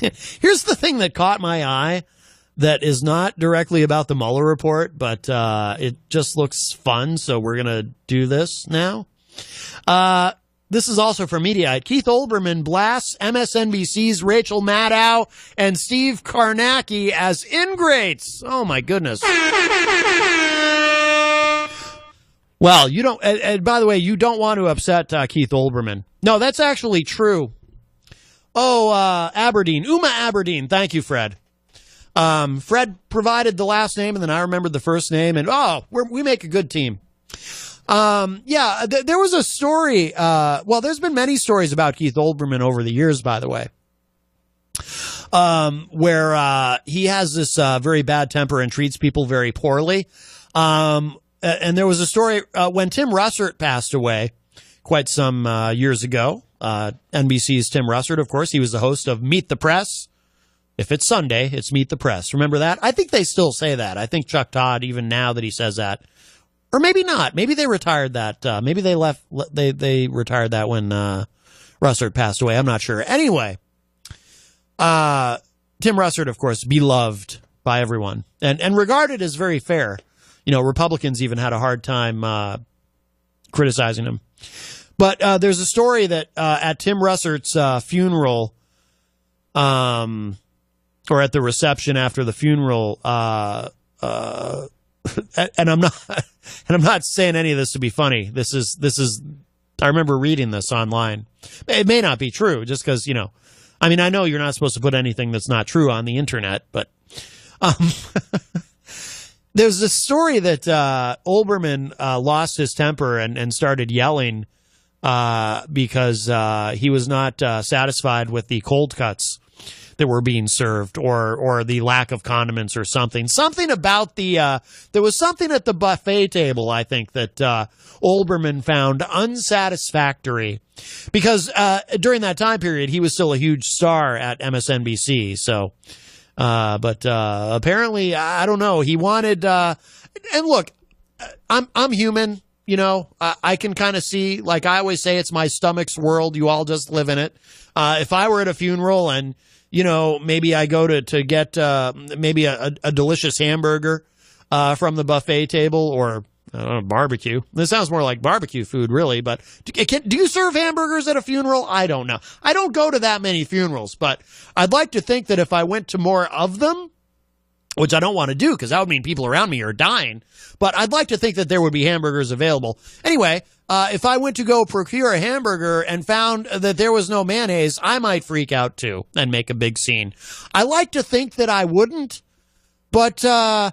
Here's the thing that caught my eye that is not directly about the Mueller report, but it just looks fun, so we're going to do this now. This is also from Mediaite. Keith Olbermann blasts MSNBC's Rachel Maddow and Steve Kornacki as ingrates. Oh, my goodness. Well, you don't, and by the way, you don't want to upset Keith Olbermann. No, that's actually true. Oh, Aberdeen, Uma Aberdeen. Thank you, Fred. Fred provided the last name, and then I remembered the first name, and we make a good team. There was a story. There's been many stories about Keith Olbermann over the years, by the way, where he has this very bad temper and treats people very poorly. And there was a story when Tim Russert passed away quite some years ago. NBC's Tim Russert, of course, he was the host of Meet the Press. If it's Sunday, it's Meet the Press. Remember that? I think they still say that. I think Chuck Todd, even now that he says that, or maybe not. Maybe they retired that. Maybe they left. They retired that when Russert passed away. I'm not sure. Anyway, Tim Russert, of course, beloved by everyone and regarded as very fair. You know, Republicans even had a hard time criticizing him. But there's a story that at Tim Russert's funeral, or at the reception after the funeral, and I'm not saying any of this to be funny. This is. I remember reading this online. It may not be true, just because I know you're not supposed to put anything that's not true on the internet, but there's this story that Olbermann lost his temper and started yelling because he was not satisfied with the cold cuts that were being served or the lack of condiments or something. Something about there was something at the buffet table, I think, that Olbermann found unsatisfactory because during that time period, he was still a huge star at MSNBC. So, but apparently, I don't know. He wanted, and look, I'm human. I can kind of see, like I always say, it's my stomach's world. You all just live in it. If I were at a funeral and, maybe I go to get maybe a delicious hamburger from the buffet table or barbecue. This sounds more like barbecue food, really. But do you serve hamburgers at a funeral? I don't know. I don't go to that many funerals, but I'd like to think that if I went to more of them, which I don't want to do because that would mean people around me are dying, but I'd like to think that there would be hamburgers available. Anyway, if I went to go procure a hamburger and found that there was no mayonnaise, I might freak out too and make a big scene. I like to think that I wouldn't, but I'm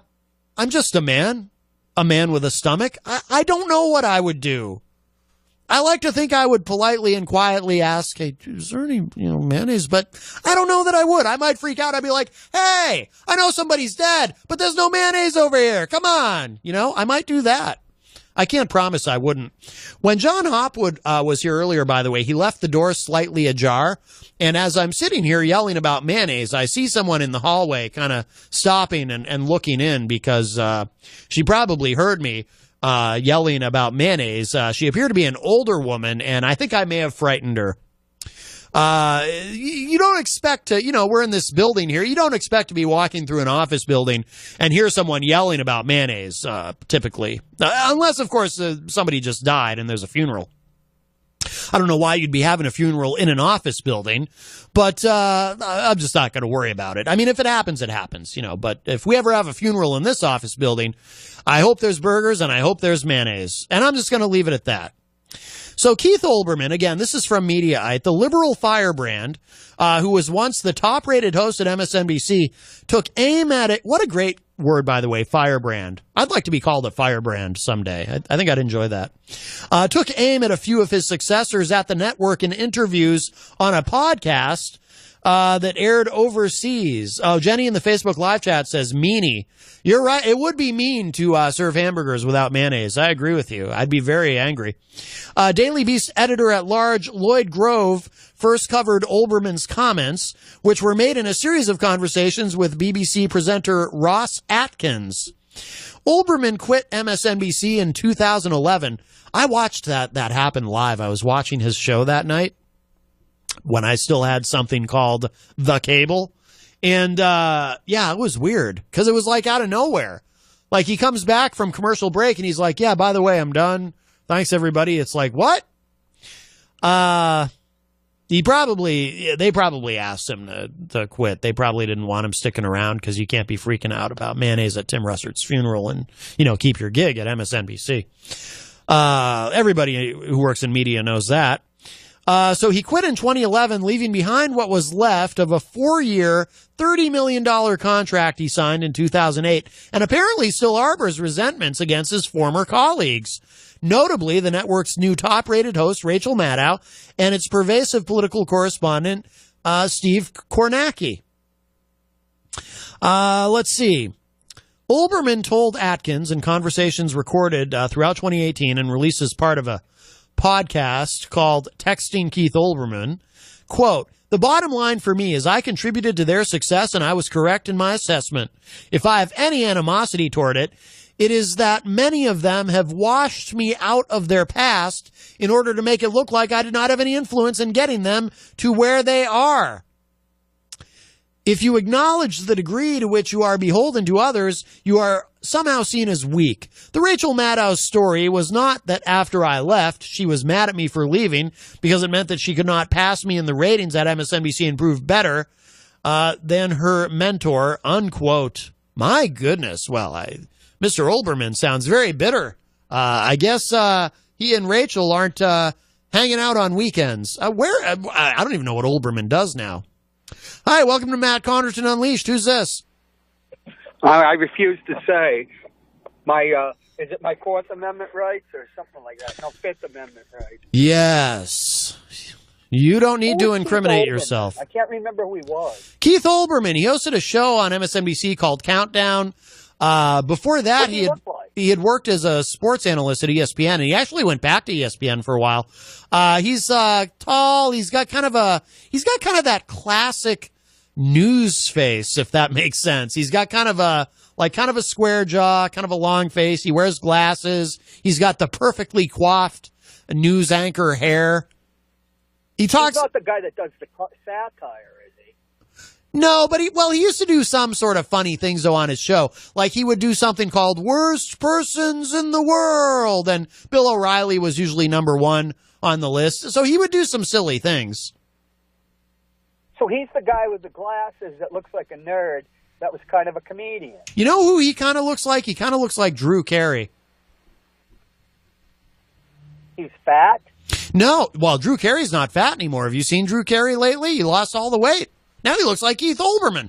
just a man with a stomach. I don't know what I would do. I like to think I would politely and quietly ask, hey, is there any, mayonnaise? But I don't know that I would. I might freak out. I'd be like, hey, I know somebody's dead, but there's no mayonnaise over here. Come on. I might do that. I can't promise I wouldn't. When John Hopwood was here earlier, by the way, he left the door slightly ajar. And as I'm sitting here yelling about mayonnaise, I see someone in the hallway kind of stopping and looking in because she probably heard me yelling about mayonnaise. She appeared to be an older woman, and I think I may have frightened her. You don't expect to, we're in this building here. You don't expect to be walking through an office building and hear someone yelling about mayonnaise, typically. Unless, of course, somebody just died and there's a funeral. I don't know why you'd be having a funeral in an office building, but I'm just not going to worry about it. I mean, if it happens, it happens, but if we ever have a funeral in this office building, I hope there's burgers and I hope there's mayonnaise. And I'm just going to leave it at that. So Keith Olbermann, again, this is from Mediaite, the liberal firebrand, who was once the top-rated host at MSNBC, took aim at it. What a great word, by the way, firebrand. I'd like to be called a firebrand someday. I think I'd enjoy that. Took aim at a few of his successors at the network in interviews on a podcast that aired overseas. Oh, Jenny in the Facebook live chat says, meanie. You're right. It would be mean to serve hamburgers without mayonnaise. I agree with you. I'd be very angry. Daily Beast editor-at-large Lloyd Grove first covered Olbermann's comments, which were made in a series of conversations with BBC presenter Ross Atkins. Olbermann quit MSNBC in 2011. I watched that happen live. I was watching his show that night. when I still had something called the cable. And, yeah, it was weird because it was like out of nowhere. Like he comes back from commercial break and he's like, yeah, by the way, I'm done. Thanks everybody. It's like, what? They probably asked him to quit. They probably didn't want him sticking around because you can't be freaking out about mayonnaise at Tim Russert's funeral and, keep your gig at MSNBC. Everybody who works in media knows that. So he quit in 2011, leaving behind what was left of a 4-year, $30 million contract he signed in 2008, and apparently still harbors resentments against his former colleagues. Notably, the network's new top-rated host, Rachel Maddow, and its pervasive political correspondent, Steve Kornacki. Let's see. Olbermann told Atkins in conversations recorded throughout 2018 and released as part of a podcast called Texting Keith Olbermann, quote, "The bottom line for me is I contributed to their success and I was correct in my assessment. If I have any animosity toward it, it is that many of them have washed me out of their past in order to make it look like I did not have any influence in getting them to where they are. If you acknowledge the degree to which you are beholden to others, you are somehow seen as weak. The Rachel Maddow story was not that after I left, she was mad at me for leaving because it meant that she could not pass me in the ratings at MSNBC and prove better than her mentor," unquote. My goodness. Well, Mr. Olbermann sounds very bitter. I guess he and Rachel aren't hanging out on weekends. I don't even know what Olbermann does now. Hi, welcome to Matt Connarton Unleashed. Who's this? I refuse to say. Is it my Fourth Amendment rights or something like that? No, Fifth Amendment rights. Yes. You don't need to incriminate yourself. I can't remember who he was. Keith Olbermann. He hosted a show on MSNBC called Countdown. Before that, he had worked as a sports analyst at ESPN, and he actually went back to ESPN for a while. He's tall. He's got kind of that classic news face, if that makes sense. He's got kind of a square jaw, kind of a long face. He wears glasses. He's got the perfectly coiffed news anchor hair. He's not the guy that does the satire, is he? No, but he used to do some sort of funny things though on his show. Like he would do something called Worst Persons in the World, and Bill O'Reilly was usually number one on the list. So he would do some silly things. So he's the guy with the glasses that looks like a nerd that was kind of a comedian. You know who he kind of looks like? He kind of looks like Drew Carey. He's fat? No, well, Drew Carey's not fat anymore. Have you seen Drew Carey lately? He lost all the weight. Now he looks like Keith Olbermann.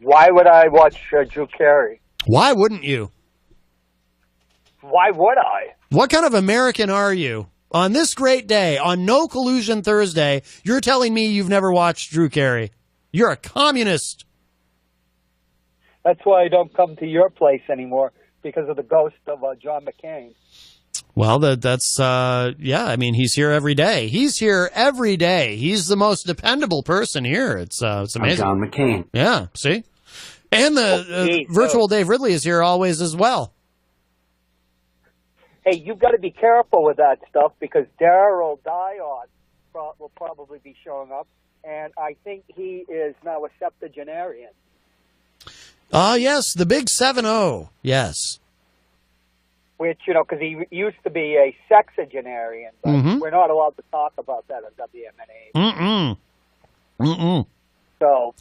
Why would I watch Drew Carey? Why wouldn't you? Why would I? What kind of American are you? On this great day, on No Collusion Thursday, you're telling me you've never watched Drew Carey. You're a communist. That's why I don't come to your place anymore, because of the ghost of John McCain. Well, that's I mean, he's here every day. He's here every day. He's the most dependable person here. It's amazing. I'm John McCain. Yeah, see? And the virtual Dave Ridley is here always as well. Hey, you've got to be careful with that stuff because Daryl Dion will probably be showing up, and I think he is now a septuagenarian. Yes, the big 7-0, yes. Which, because he used to be a sexagenarian, but we're not allowed to talk about that on WMNA. So,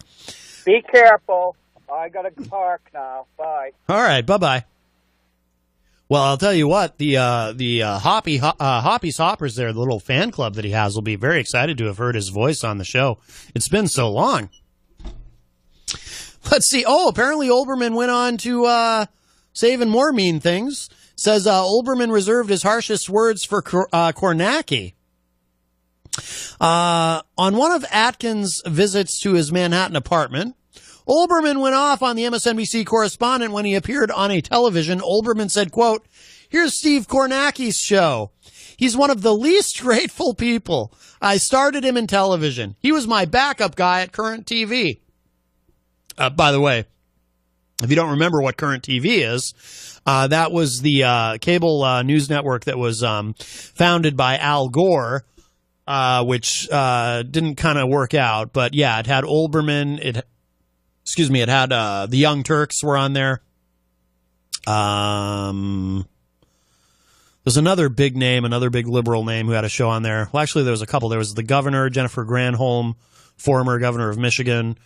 be careful. I got to park now. Bye. All right, bye-bye. Well, I'll tell you what, the Hoppy's Hoppers there, the little fan club that he has, will be very excited to have heard his voice on the show. It's been so long. Let's see. Oh, apparently Olbermann went on to say even more mean things. Says Olbermann reserved his harshest words for Kornacki. On one of Atkins' visits to his Manhattan apartment, Olbermann went off on the MSNBC correspondent when he appeared on a television. Olbermann said, quote, "Here's Steve Kornacki's show. He's one of the least grateful people. I started him in television. He was my backup guy at Current TV." By the way, if you don't remember what Current TV is, that was the cable news network that was founded by Al Gore which didn't kind of work out. But yeah, it had Olbermann. It had the Young Turks were on there. There's another big name, another big liberal name who had a show on there. Well, actually, there was a couple. There was the governor, Jennifer Granholm, former governor of Michigan,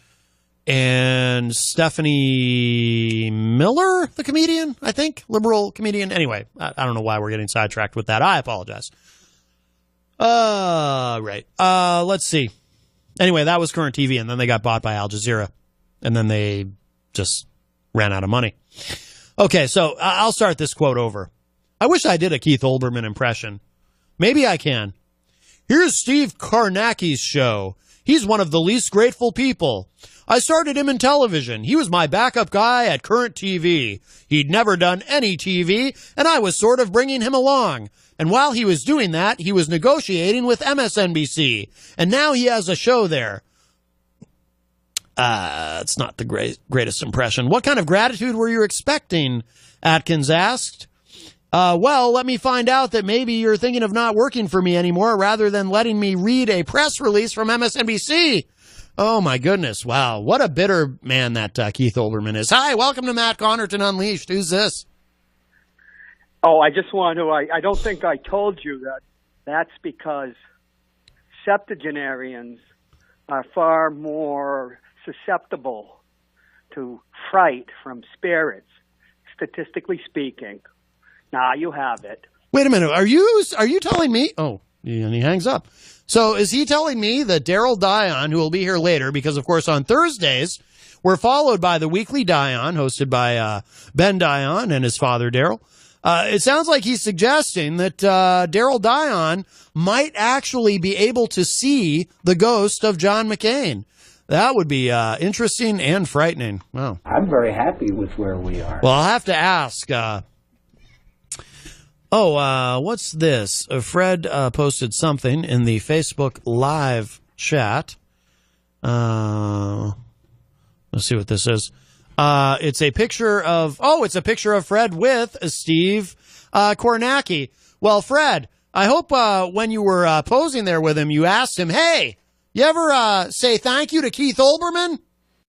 and Stephanie Miller, the comedian, I think, liberal comedian. Anyway, I don't know why we're getting sidetracked with that. I apologize. Right. Let's see. Anyway, that was Current TV, and then they got bought by Al Jazeera, and then they just ran out of money. Okay, so I'll start this quote over. I wish I did a Keith Olbermann impression. Maybe I can. Here's Steve Kornacki's show. He's one of the least grateful people. I started him in television. He was my backup guy at Current TV. He'd never done any TV, and I was sort of bringing him along. And while he was doing that, he was negotiating with MSNBC. And now he has a show there. It's not the greatest impression. What kind of gratitude were you expecting? Atkins asked. Well, let me find out that maybe you're thinking of not working for me anymore rather than letting me read a press release from MSNBC. Oh, my goodness. Wow. What a bitter man that Keith Olbermann is. Hi, welcome to Matt Connarton Unleashed. Who's this? Oh, I just want to, I don't think I told you that that's because septuagenarians are far more susceptible to fright from spirits, statistically speaking. Now you have it. Wait a minute. Are you telling me? Oh, and he hangs up. So is he telling me that Daryl Dion, who will be here later, because of course on Thursdays we're followed by the weekly Dion, hosted by Ben Dion and his father Daryl. It sounds like he's suggesting that Daryl Dion might actually be able to see the ghost of John McCain. That would be interesting and frightening. Wow. I'm very happy with where we are. Well, I'll have to ask. What's this? Fred posted something in the Facebook Live chat. Let's see what this is. It's a picture of Fred with Steve Kornacki. Well, Fred, I hope when you were posing there with him, you asked him, hey, you ever say thank you to Keith Olbermann?